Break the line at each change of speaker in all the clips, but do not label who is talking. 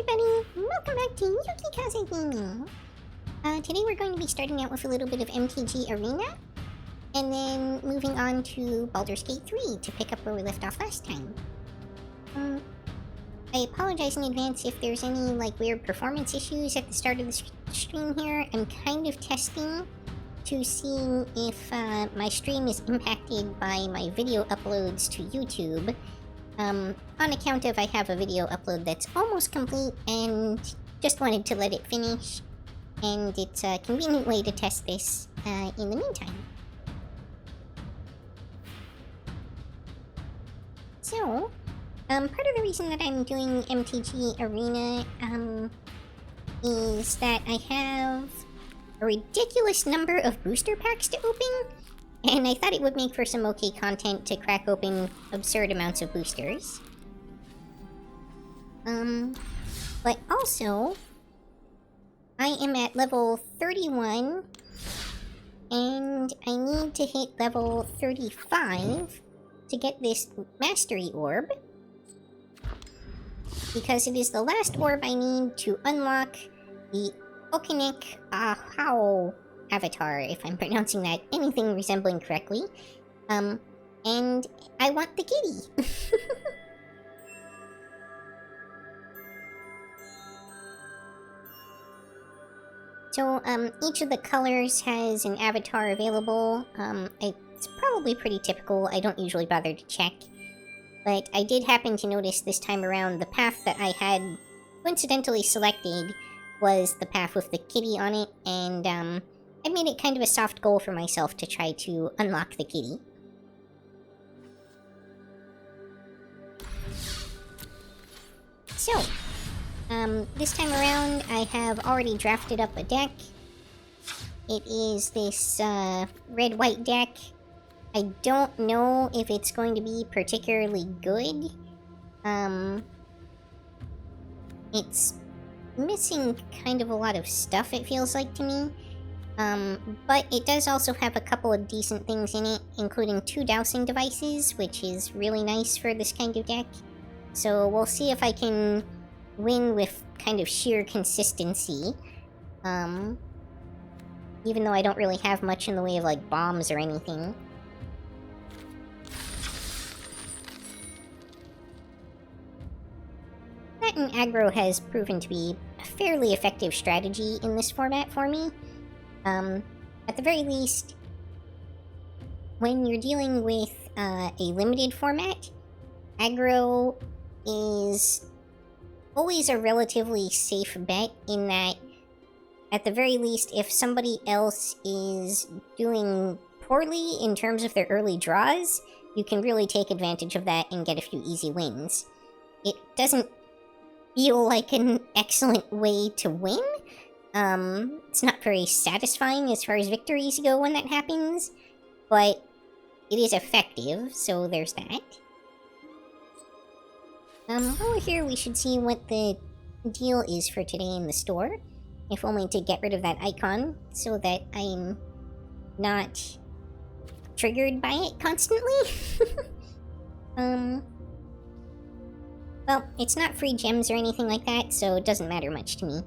everybody! Welcome back to Yukikaze Gaming! Today we're going to be starting out with a little bit of MTG Arena, and then moving on to Baldur's Gate 3 to pick up where we left off last time. I apologize in advance if there's any, weird performance issues at the start of the stream here. I'm kind of testing to see if my stream is impacted by my video uploads to YouTube. On account of I have a video upload that's almost complete and just wanted to let it finish, and it's a convenient way to test this in the meantime. So, part of the reason that I'm doing MTG Arena is that I have a ridiculous number of booster packs to open, and I thought it would make for some okay content to crack open absurd amounts of boosters. But also, I am at level 31, and I need to hit level 35 to get this Mastery Orb, because it is the last orb I need to unlock the Okinik Ahao avatar, if I'm pronouncing that anything resembling correctly. And I want the kitty. So, each of the colors has an avatar available. It's probably pretty typical. I don't usually bother to check. But I did happen to notice this time around the path that I had coincidentally selected was the path with the kitty on it, and I made it kind of a soft goal for myself to try to unlock the kitty. So, this time around I have already drafted up a deck. It is this red-white deck. I don't know if it's going to be particularly good. It's missing kind of a lot of stuff, it feels like to me. But it does also have a couple of decent things in it, including 2 dowsing devices, which is really nice for this kind of deck. So we'll see if I can win with kind of sheer consistency. Even though I don't really have much in the way of, bombs or anything. That and aggro has proven to be a fairly effective strategy in this format for me. At the very least, when you're dealing with a limited format, aggro is always a relatively safe bet in that, at the very least, if somebody else is doing poorly in terms of their early draws, you can really take advantage of that and get a few easy wins. It doesn't feel like an excellent way to win. It's not very satisfying as far as victories go when that happens, but it is effective, so there's that. While we're here, we should see what the deal is for today in the store, if only to get rid of that icon, so that I'm not triggered by it constantly. Well, it's not free gems or anything like that, so it doesn't matter much to me.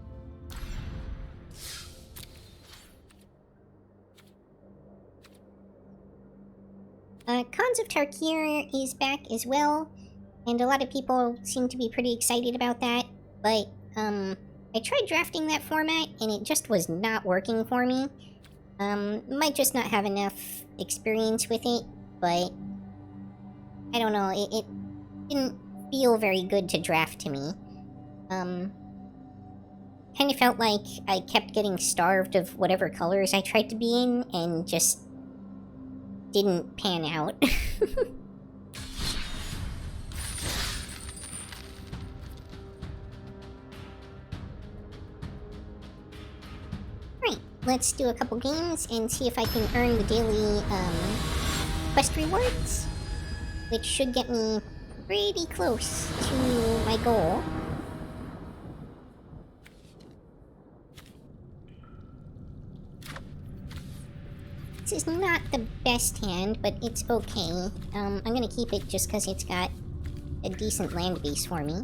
Khans of Tarkir is back as well, and a lot of people seem to be pretty excited about that, but, I tried drafting that format, and it just was not working for me. Might just not have enough experience with it, but I don't know, it didn't feel very good to draft to me. Kind of felt like I kept getting starved of whatever colors I tried to be in, and just didn't pan out. Right, let's do a couple games and see if I can earn the daily quest rewards, which should get me pretty close to my goal. This is not the best hand, but it's okay. I'm gonna keep it just because it's got a decent land base for me.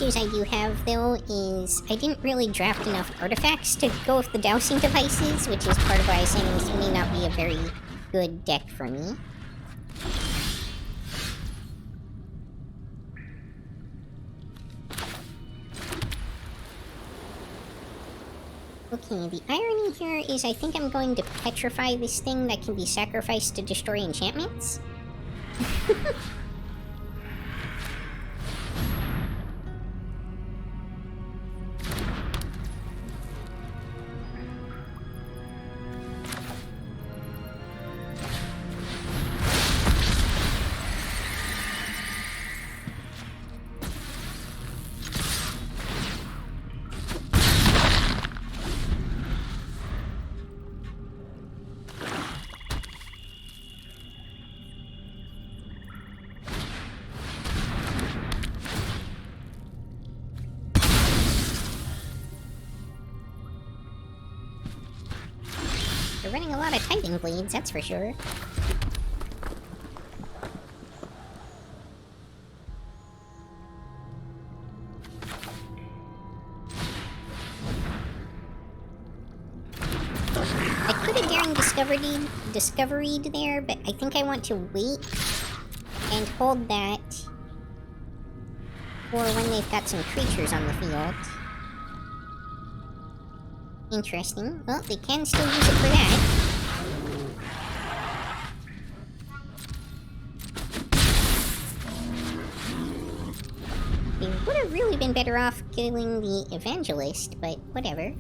issues I do have, though, is I didn't really draft enough artifacts to go with the dowsing devices, which is part of why I'm saying this may not be a very good deck for me. Okay, the irony here is I think I'm going to petrify this thing that can be sacrificed to destroy enchantments. They're running a lot of Titan Blades, that's for sure. I could have Daring Discovery'd there, but I think I want to wait and hold that for when they've got some creatures on the field. Interesting. Well, they can still use it for that. They would have really been better off killing the Evangelist, but whatever.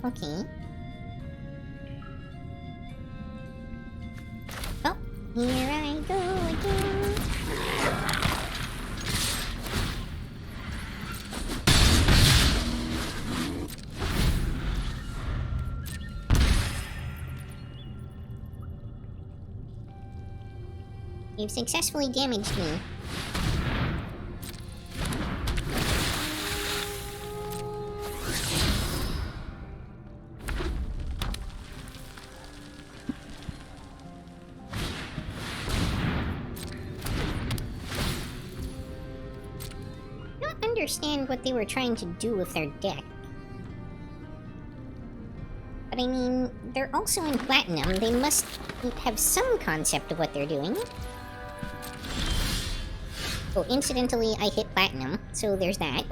Okay. Oh, here I go again. You've successfully damaged me. Understand what they were trying to do with their deck. But I mean, they're also in Platinum. They must have some concept of what they're doing. Oh, incidentally, I hit Platinum, so there's that.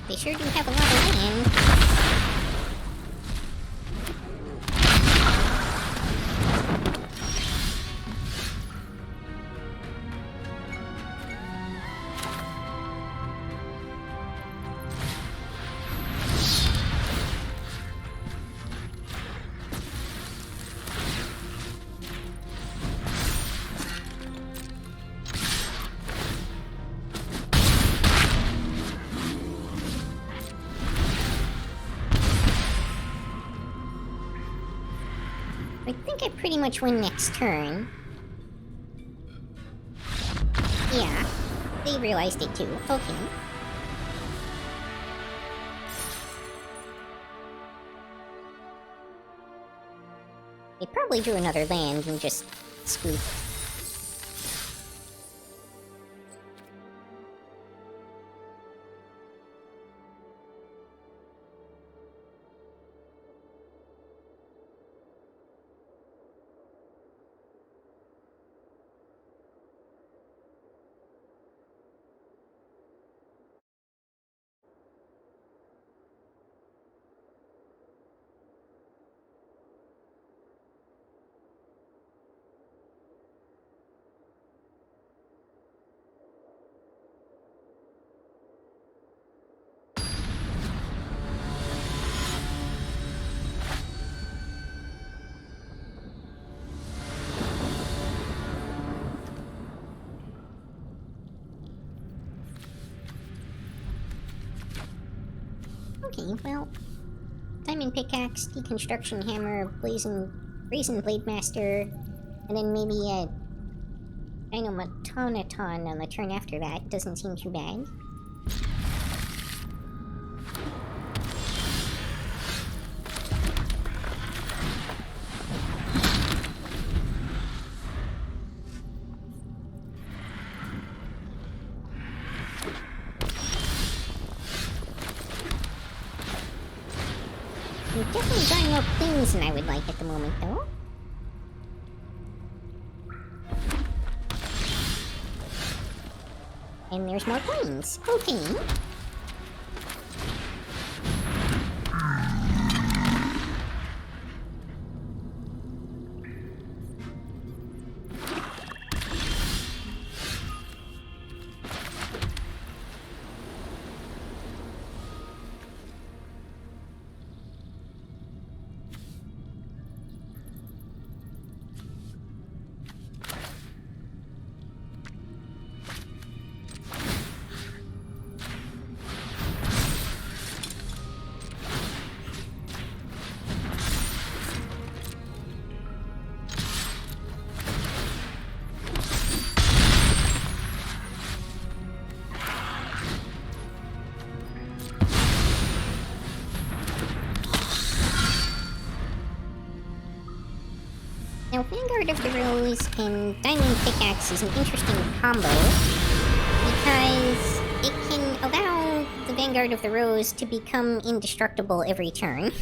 They sure do have a lot of land. I think I pretty much win next turn. Yeah, they realized it too. Okay. They probably drew another land and just spooked. Okay, well, Diamond Pickaxe, Deconstruction Hammer, Brazen Blade Master, and then maybe a Dynamatonaton on the turn after that. Doesn't seem too bad. I'm definitely drawing more things than I would like at the moment, though. And there's more coins. Okay. Now, Vanguard of the Rose and Diamond Pickaxe is an interesting combo, because it can allow the Vanguard of the Rose to become indestructible every turn.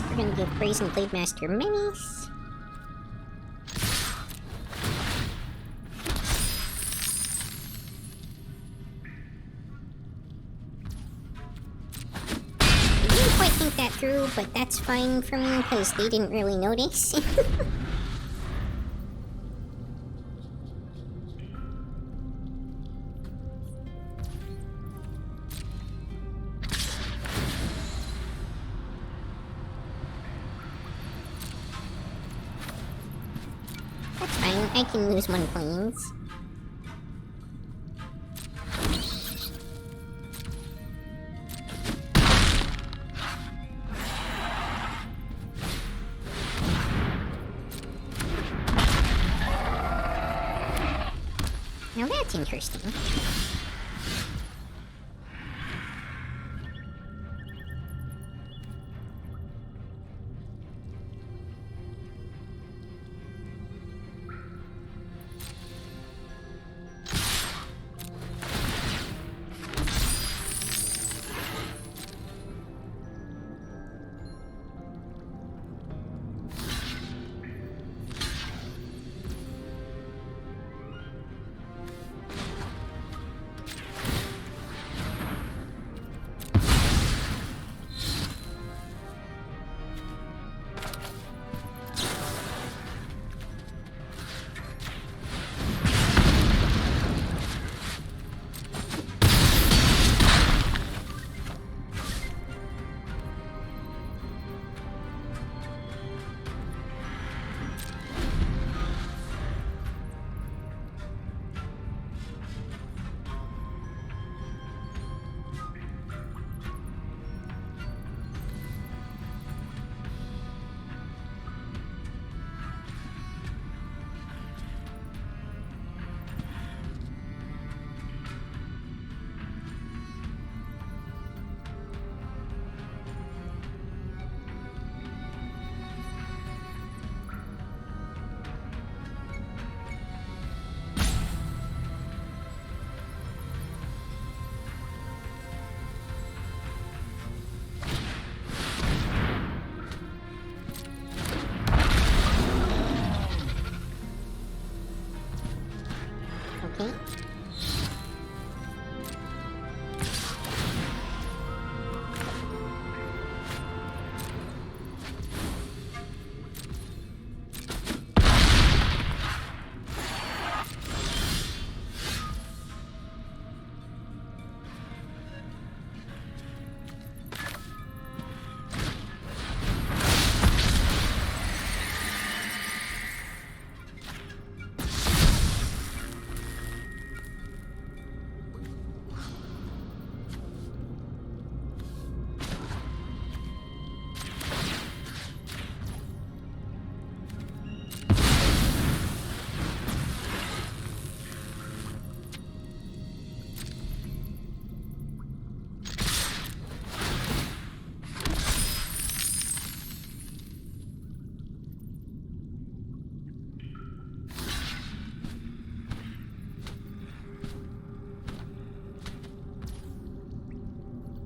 We're gonna give Brazen Blade Master minis. I didn't quite think that through, but that's fine for me, because they didn't really notice. That's fine, I can lose one planes. Now that's interesting.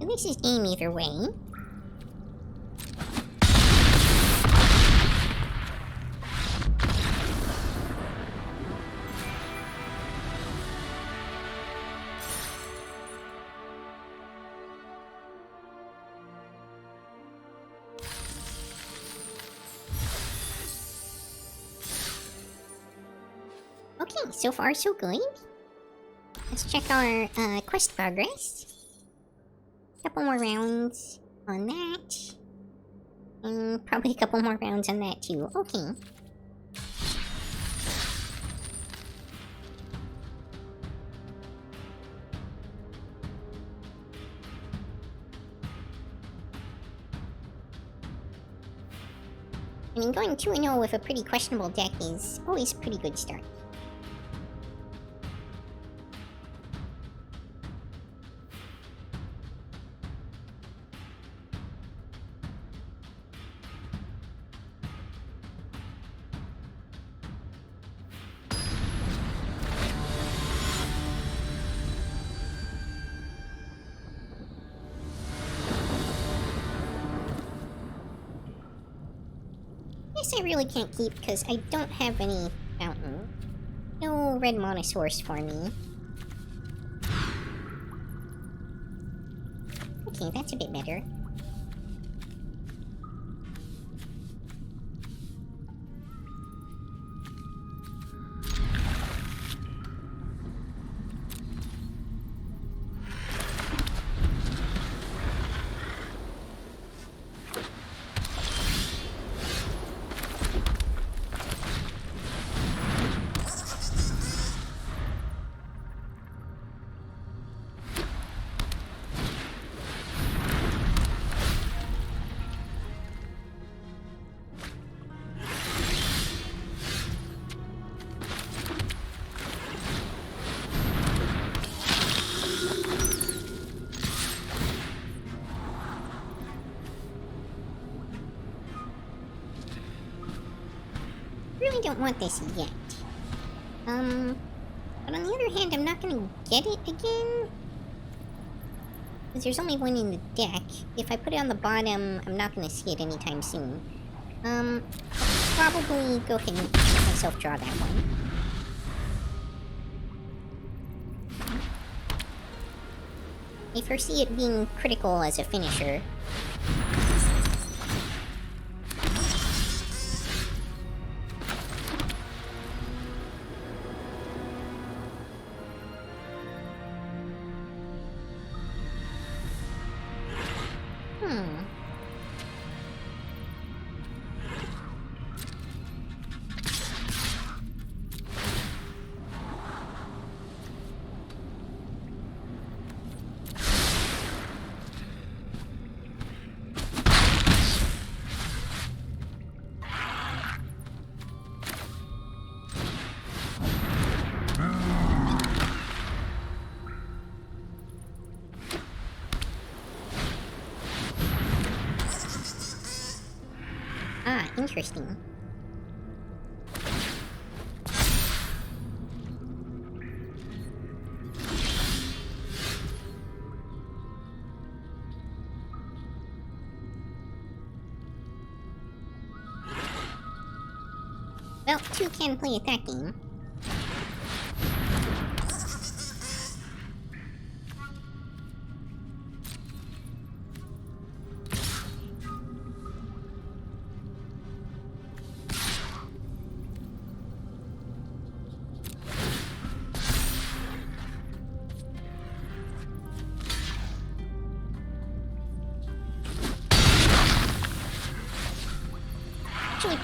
This is game either way. Okay, so far so good. Let's check our quest progress. Couple more rounds on that. And probably a couple more rounds on that too. Okay. I mean, going 2-0 with a pretty questionable deck is always a pretty good start. I really can't keep because I don't have any fountain. No red monosaurs for me. Okay, that's a bit better. Really don't want this yet. But on the other hand, I'm not gonna get it again. Because there's only one in the deck. If I put it on the bottom, I'm not gonna see it anytime soon. I'll probably go ahead and let myself draw that one. I foresee it being critical as a finisher. Interesting. Well, two can play at that game.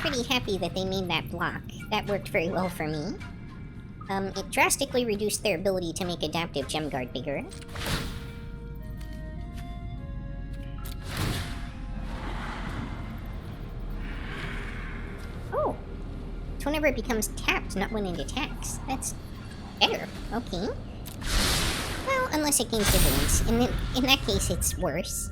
Pretty happy that they made that block. That worked very well for me. It drastically reduced their ability to make adaptive gem guard bigger. Oh! So whenever it becomes tapped, not when it attacks. That's better. Okay. Well, unless it gains vigilance. In that case, it's worse.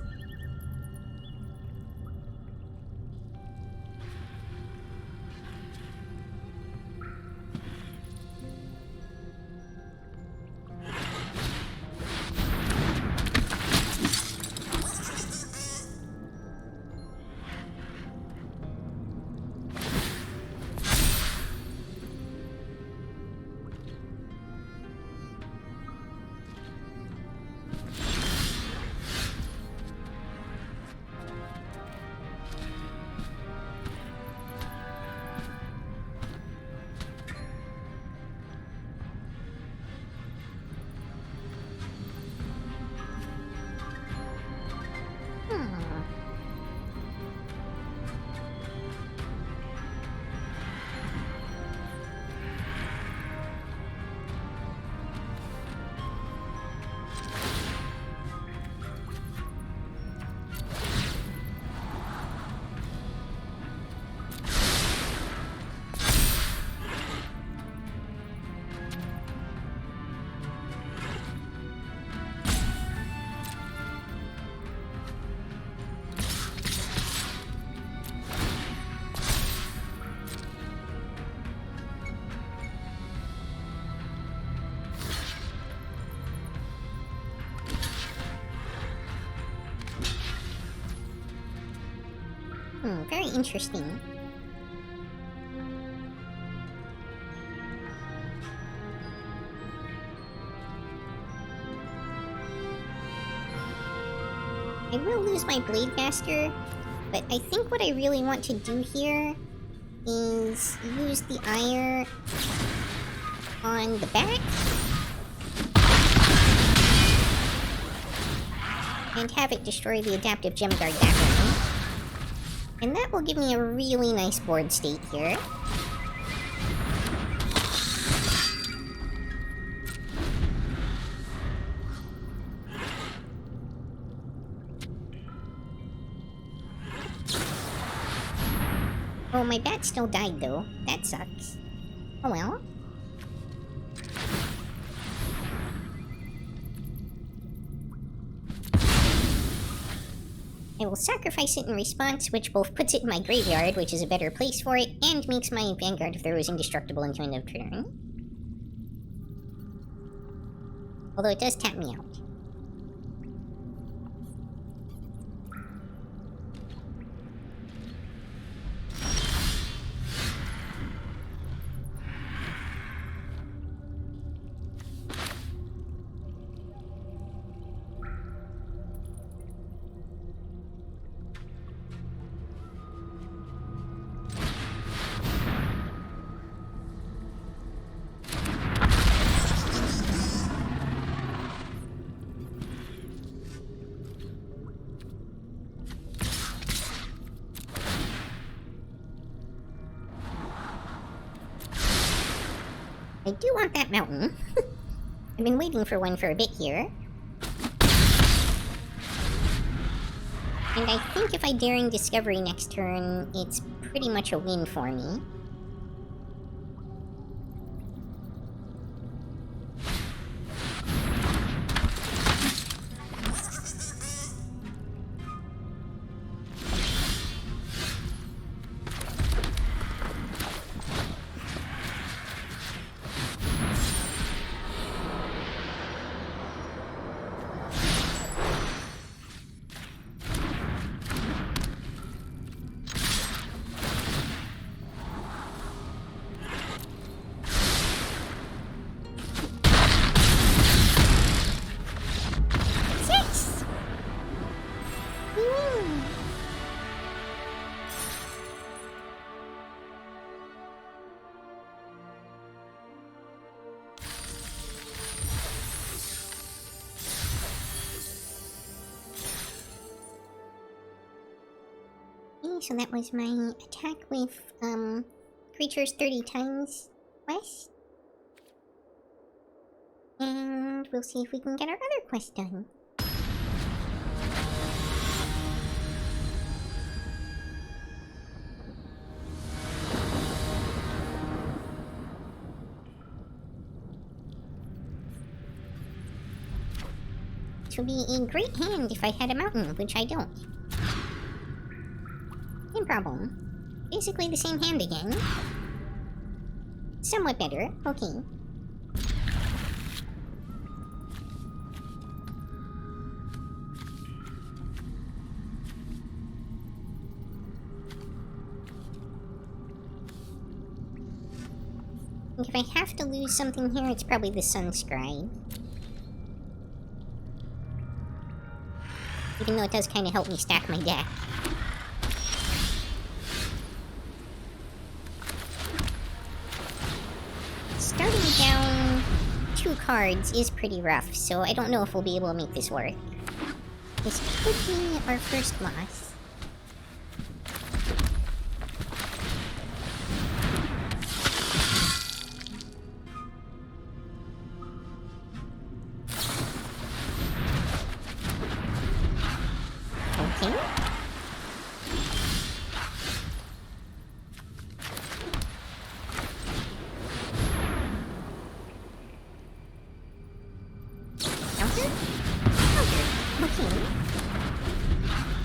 Very interesting. I will lose my Blade Master, but I think what I really want to do here is use the ire on the back and have it destroy the adaptive gem guard that way. And that will give me a really nice board state here. Oh, my bat still died though. That sucks. Oh well. I will sacrifice it in response, which both puts it in my graveyard, which is a better place for it, and makes my Vanguard Throws indestructible until end of turn. Although it does tap me out. I do want that mountain. I've been waiting for one for a bit here. And I think if I Daring Discovery next turn, it's pretty much a win for me. So that was my attack with, creatures 30 times quest. And we'll see if we can get our other quest done. Which would be a great hand if I had a mountain, which I don't. Same problem. Basically the same hand again. Somewhat better. Okay. If I have to lose something here, it's probably the Sunscribe. Even though it does kind of help me stack my deck. Starting down 2 cards is pretty rough, so I don't know if we'll be able to make this work. This could be our first loss. Okay.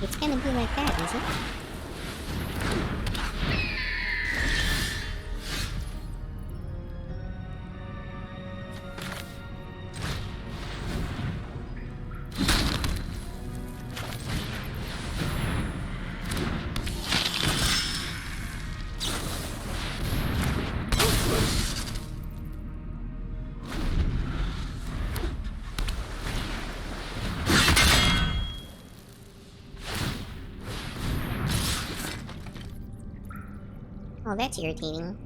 It's gonna be like that, is it? Oh, that's irritating.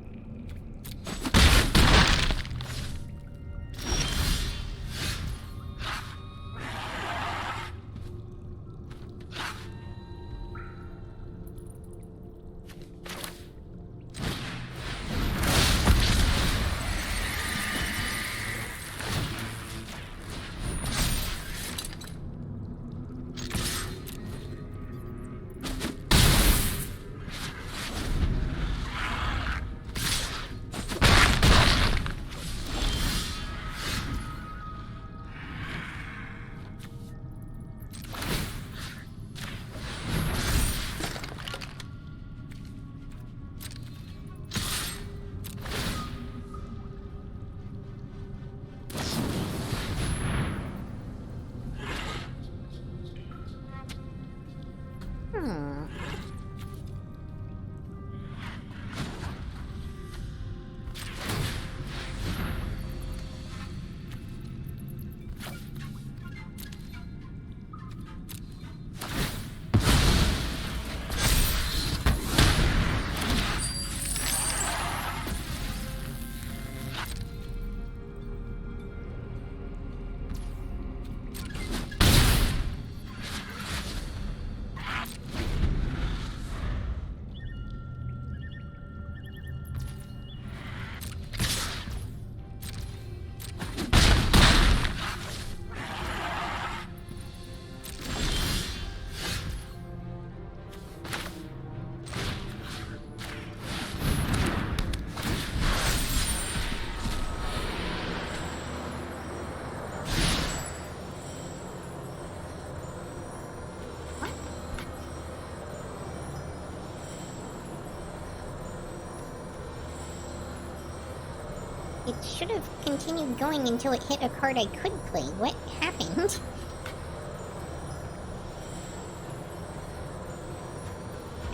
It should have continued going until it hit a card I could play. What happened?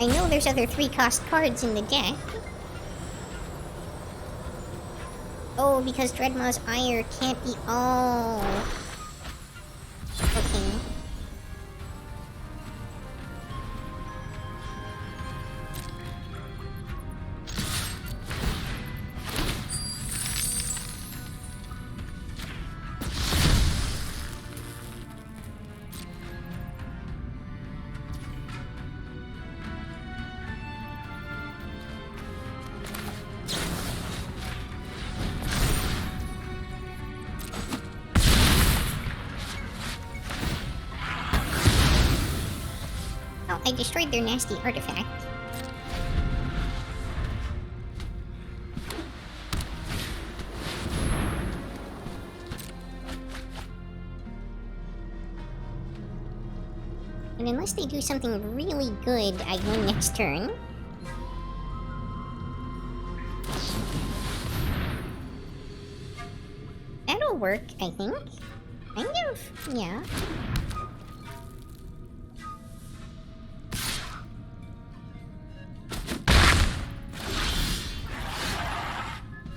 I know there's other 3-cost cards in the deck. Oh, because Dreadmaw's Ire can't be... Oh. Okay. I destroyed their nasty artifact. And unless they do something really good, I win next turn. That'll work, I think. Kind of, yeah.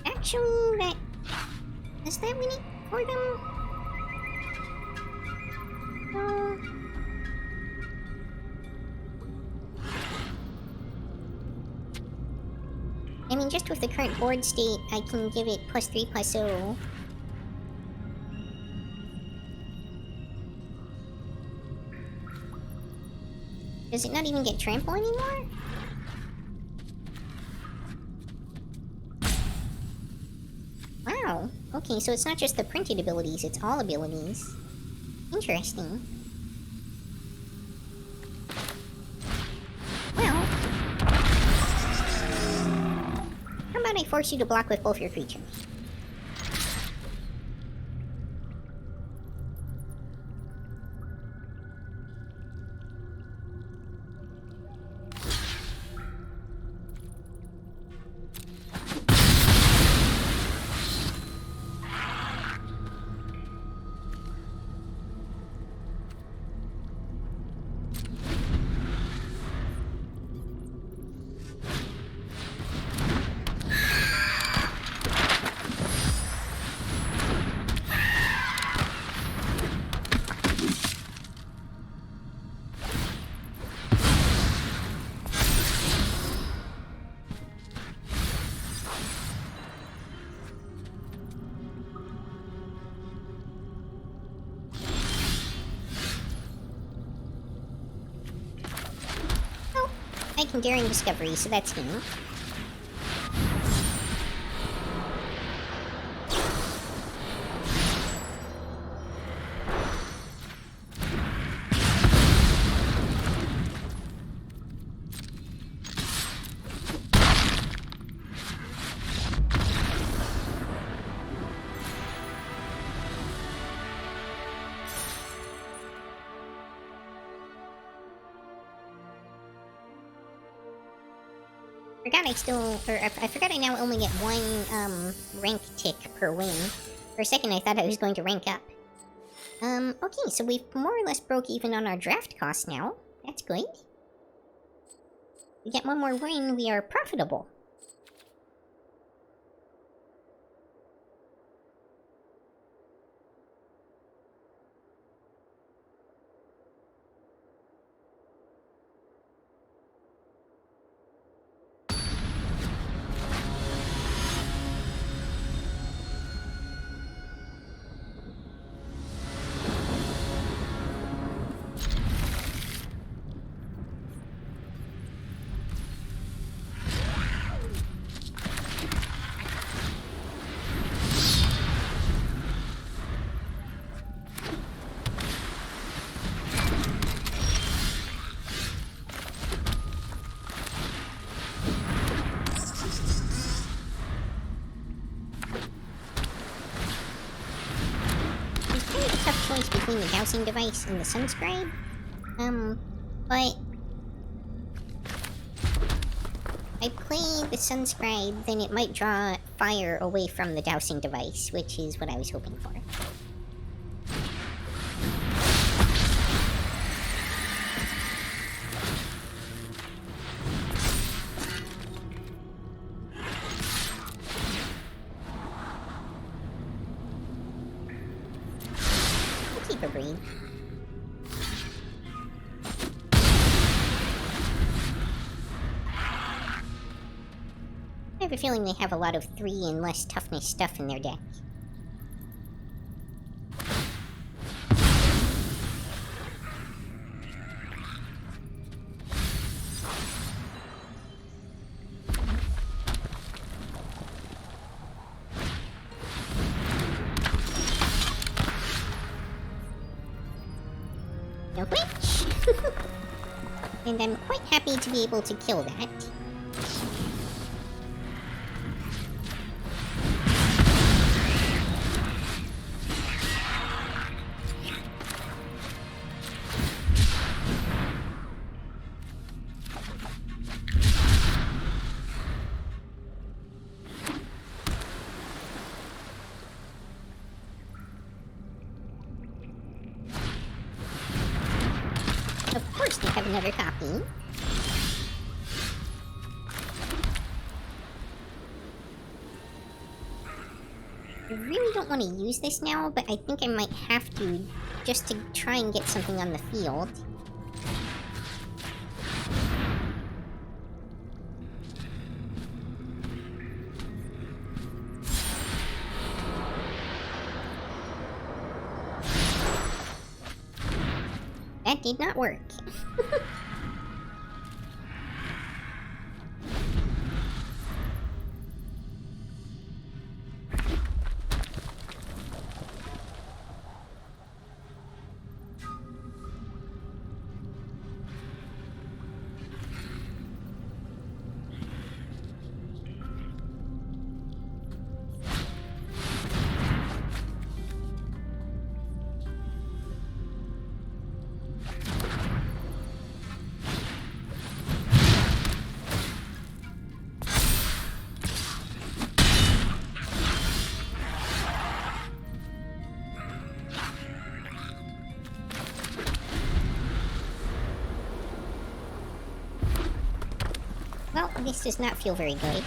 Actually, that... Does that win it for them? No. I mean, just with the current board state, I can give it +3/+0. Does it not even get trample anymore? Wow. Okay, so it's not just the printed abilities, it's all abilities. Interesting. Well... How about I force you to block with both your creatures? I can Daring Discovery, so that's new. I forgot I now only get one, rank tick per win. For a second I thought I was going to rank up. Okay, so we've more or less broke even on our draft cost now. That's good. We get one more win, we are profitable. Between the dowsing device and the sunscribe, but I play the sunscribe, then it might draw fire away from the dowsing device, which is what I was hoping for. Breathe. I have a feeling they have a lot of 3 and less toughness stuff in their deck. No glitch! And I'm quite happy to be able to kill that. Of course they have another copy. I really don't want to use this now, but I think I might have to, just to try and get something on the field. That did not work. Well, this does not feel very good.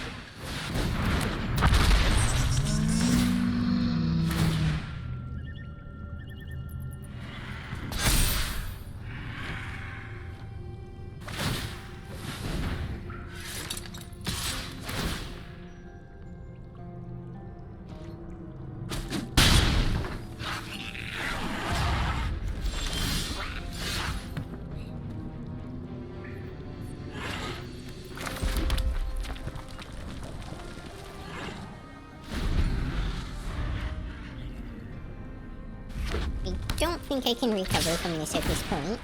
don't think I can recover from this at this point.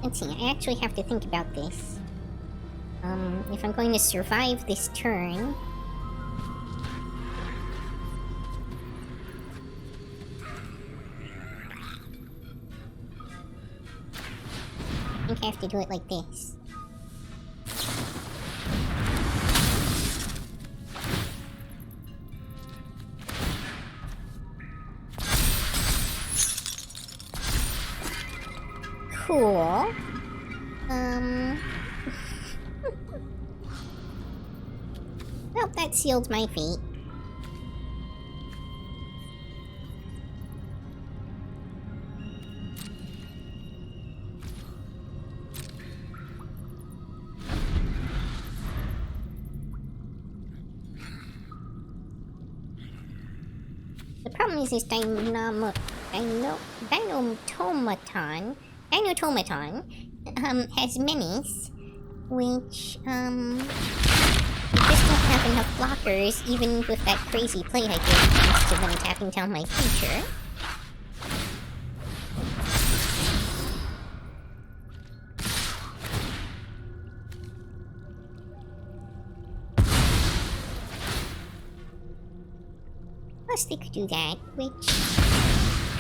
Let's see, I actually have to think about this. If I'm going to survive this turn... I think I have to do it like this. Cool. Well, that sealed my fate. The problem is this Dinotomaton has menace, which, I just don't have enough blockers, even with that crazy play I did, thanks to them tapping down my creature. Plus they could do that, which,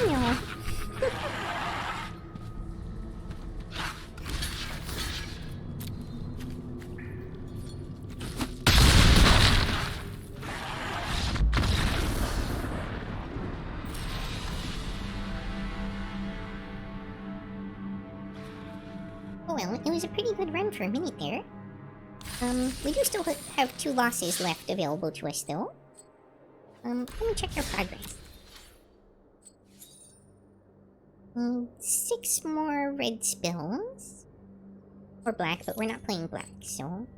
you know... Oh well, it was a pretty good run for a minute there. We do still have 2 losses left available to us, though. Let me check our progress. 6 more red spells. Or black, but we're not playing black, so...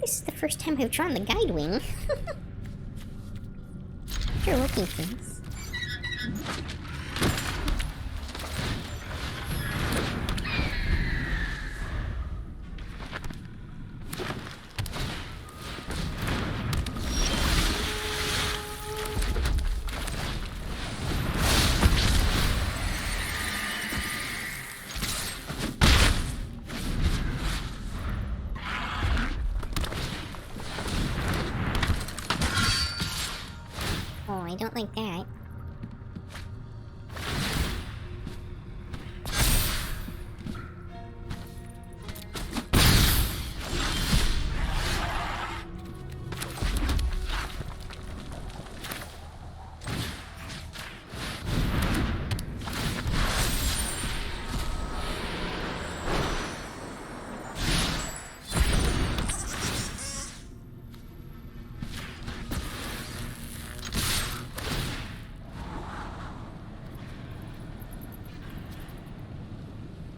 This is the first time I've drawn the guide wing. Sure looking things. I don't like that.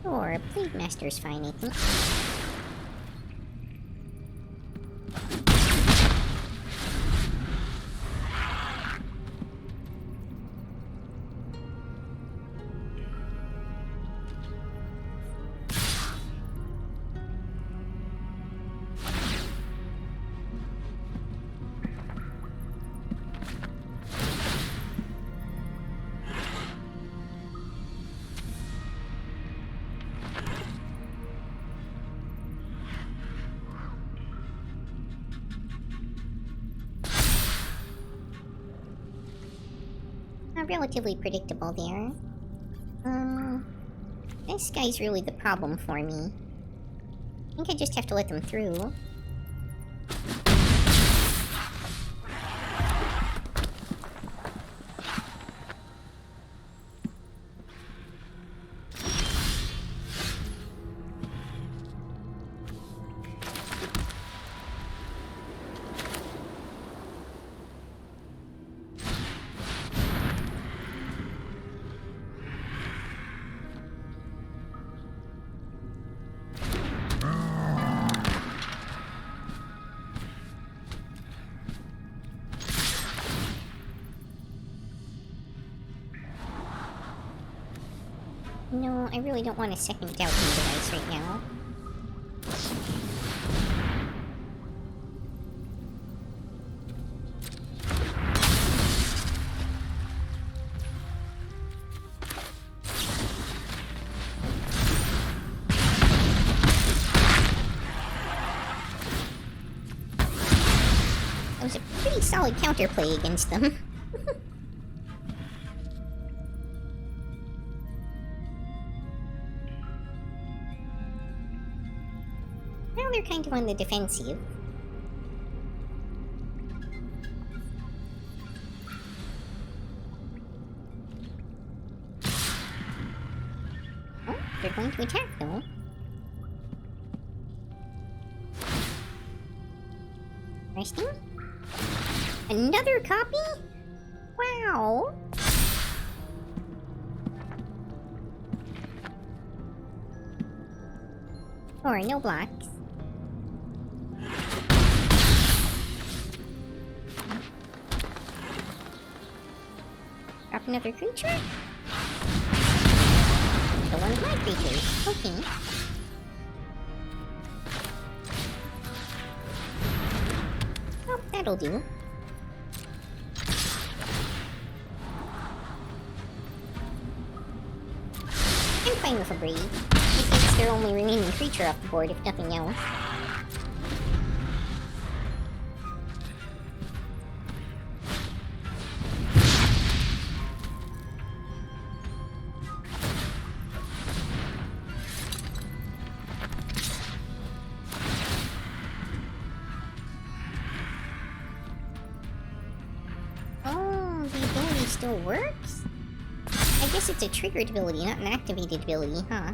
Or Blade Master's fine, I think. relatively predictable there. This guy's really the problem for me. I think I just have to let them through. No, I really don't want a second doubting device right now. That was a pretty solid counterplay against them. They're kind of on the defensive. Oh, they're going to attack though. Interesting. Another copy? Wow. Or no blocks. Drop another creature? So one of my creatures. Okay. Oh, that'll do. I'm fine with a breed. It takes their only remaining creature off the board, if nothing else. Still works? I guess it's a triggered ability, not an activated ability, huh?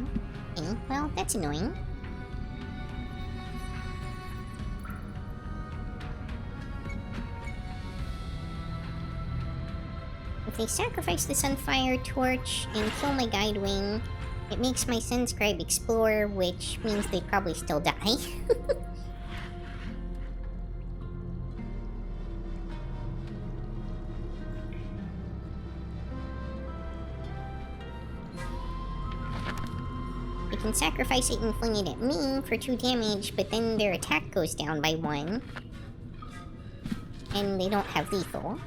Okay, well, that's annoying. If they sacrifice the Sunfire Torch and kill my Guide Wing, it makes my Sunscribe explore, which means they probably still die. They can sacrifice it and fling it at me for 2 damage, but then their attack goes down by 1. And they don't have lethal.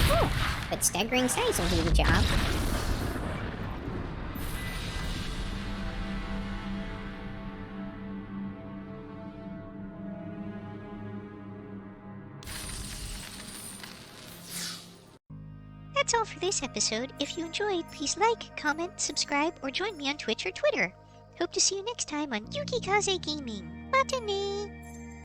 Oh, but staggering size will do the job.
That's all for this episode. If you enjoyed, please like, comment, subscribe, or join me on Twitch or Twitter. Hope to see you next time on Yukikaze Gaming. Matane!